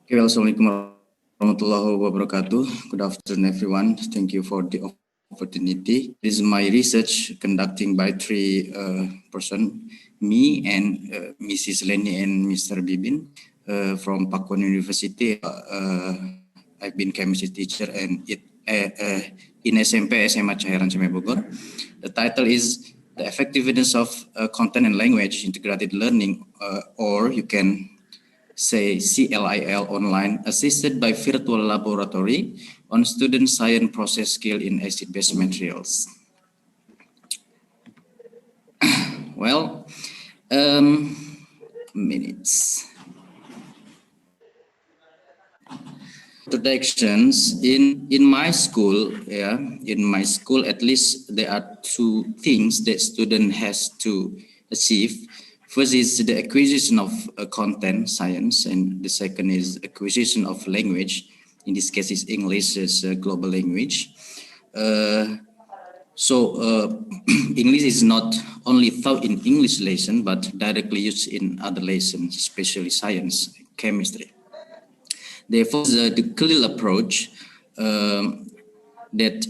Okay, Assalamualaikum warahmatullahi wabarakatuh. Good afternoon, everyone. Thank you for the opportunity. This is my research conducting by three persons, me and Mrs. Leni and Mr. Bibin from Pakuan University. I've been chemistry teacher and in SMP SMA Cairan Cime Bogor. The title is The Effectiveness of Content and Language Integrated Learning, or you can say CLIL online, assisted by virtual laboratory on student science process skill in acid-base materials. Well, minutes. Introductions in my school, in my school at least there are two things that student has to achieve. First is the acquisition of content science, and the second is acquisition of language. In this case, is English as a global language. English is not only taught in English lesson, but directly used in other lessons, especially science, chemistry. Therefore, the clear approach that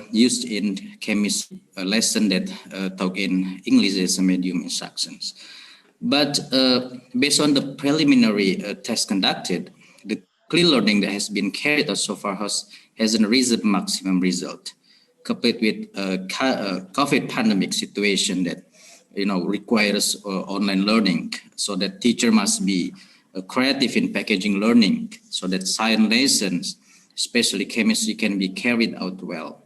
used in chemistry, a lesson that taught in English as a medium instructions. But based on the preliminary test conducted, the clear learning that has been carried out so far hasn't reached maximum result, coupled with COVID pandemic situation that requires online learning, so that teacher must be creative in packaging learning, so that science lessons, especially chemistry, can be carried out well.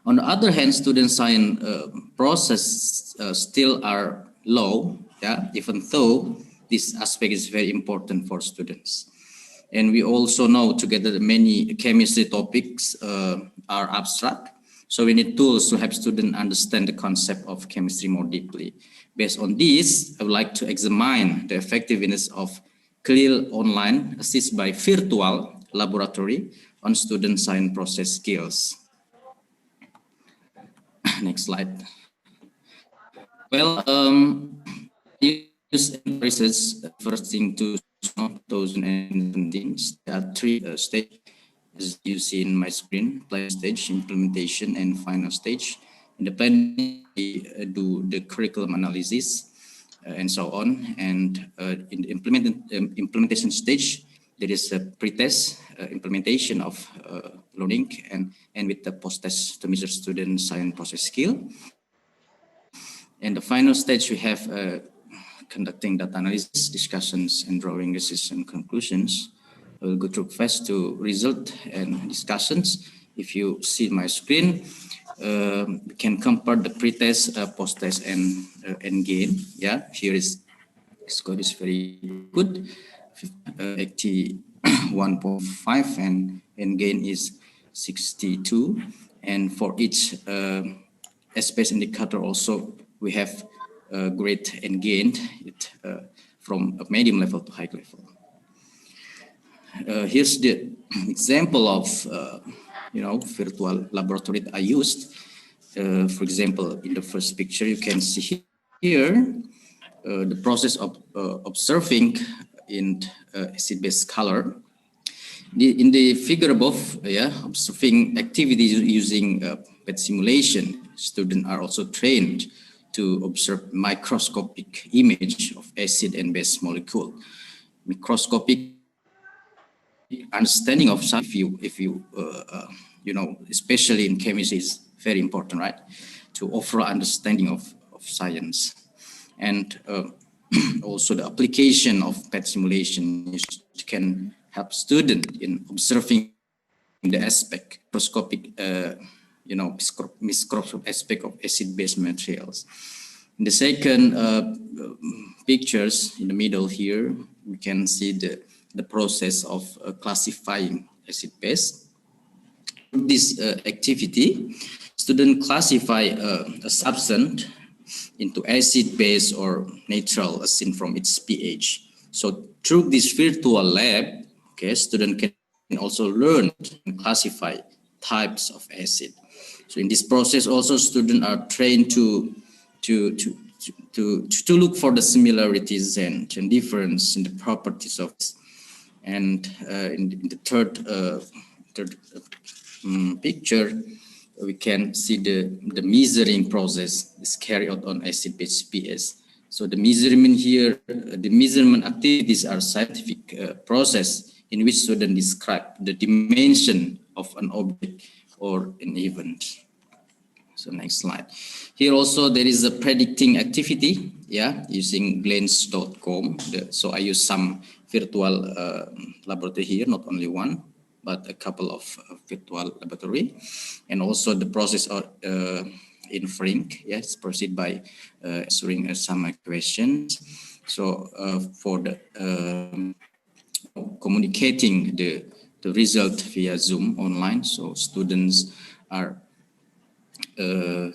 On the other hand, student science process still are low, even though this aspect is very important for students. And we also know together that many chemistry topics are abstract, so we need tools to help students understand the concept of chemistry more deeply. Based on this, I would like to examine the effectiveness of CLIL online assisted by virtual laboratory on student science process skills. Next slide. Well, use research first in 2017. There are three stages, as you see in my screen: plan stage, implementation, and final stage. In the planning, we do the curriculum analysis and so on. And in the implementation stage, there is a pre-test implementation of learning and with the post-test to measure student science process skill. And the final stage, we have conducting data analysis, discussions, and drawing decision conclusions. I will go through fast to result and discussions. If you see my screen, we can compare the pre-test, post-test, and gain. Yeah, here is score is very good, 81.5, and gain is 62. And for each SPS indicator also, we have grade and gained it from a medium level to high level. Here's the example of virtual laboratory that I used. For example, in the first picture, you can see here the process of observing in acid-base color. In the figure above, observing activities using PET simulation, students are also trained to observe microscopic image of acid and base molecule. Microscopic understanding of science, if you especially in chemistry, is very important, right? To offer understanding of science. And also the application of PET simulation can help students in observing the aspect, microscopic, microscopic aspect of acid-base materials. In the second pictures in the middle here, we can see the process of classifying acid-base. This activity, students classify a substance into acid, base, or neutral, as seen from its pH. So through this virtual lab, students can also learn and classify types of acid. So in this process, also students are trained to look for the similarities and difference in the properties of And in the third picture, we can see the measuring process is carried out on ICMSE. So the measurement here, the measurement activities are scientific process in which students describe the dimension of an object or an event. So next slide. Here also there is a predicting activity, yeah, using glance.com. So I use some virtual laboratory here, not only one, but a couple of virtual laboratory. And also the process of in Frink, yes, proceed by answering some questions. So for the communicating the result via Zoom online, so students are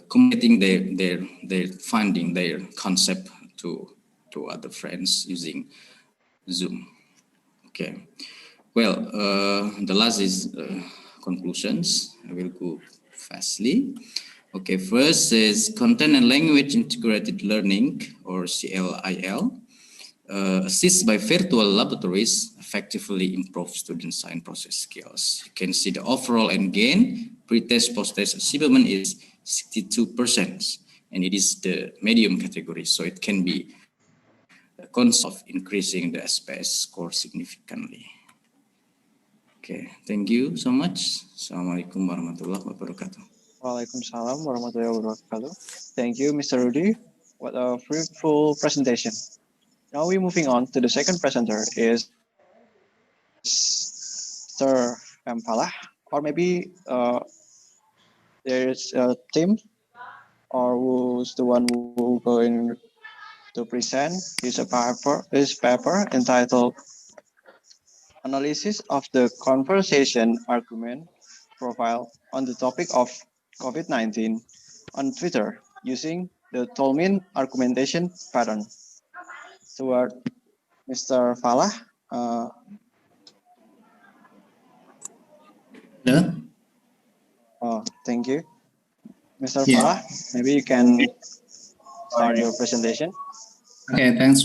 communicating their finding, their concept to other friends using Zoom. Okay. Well, the last is conclusions. I will go fastly. Okay, first is content and language integrated learning, or CLIL. Assisted by virtual laboratories effectively improve student science process skills. You can see the overall end gain, pre-test, post-test achievement is 62%, and it is the medium category, so it can be a concept of increasing the SPS score significantly. Okay, thank you so much. Assalamualaikum warahmatullahi wabarakatuh. Waalaikumsalam warahmatullahi wabarakatuh. Thank you, Mr. Rudy. What a fruitful presentation. Now we're moving on to the second presenter is Sir Falah, or maybe there's a team or who's the one who going to present his paper entitled Analysis of the Conversation Argument Profile on the topic of COVID-19 on Twitter using the Tolmin argumentation pattern. So, Mr. Falah. Hello. Thank you. Mr. Falah, maybe you can start your presentation. Okay, thanks.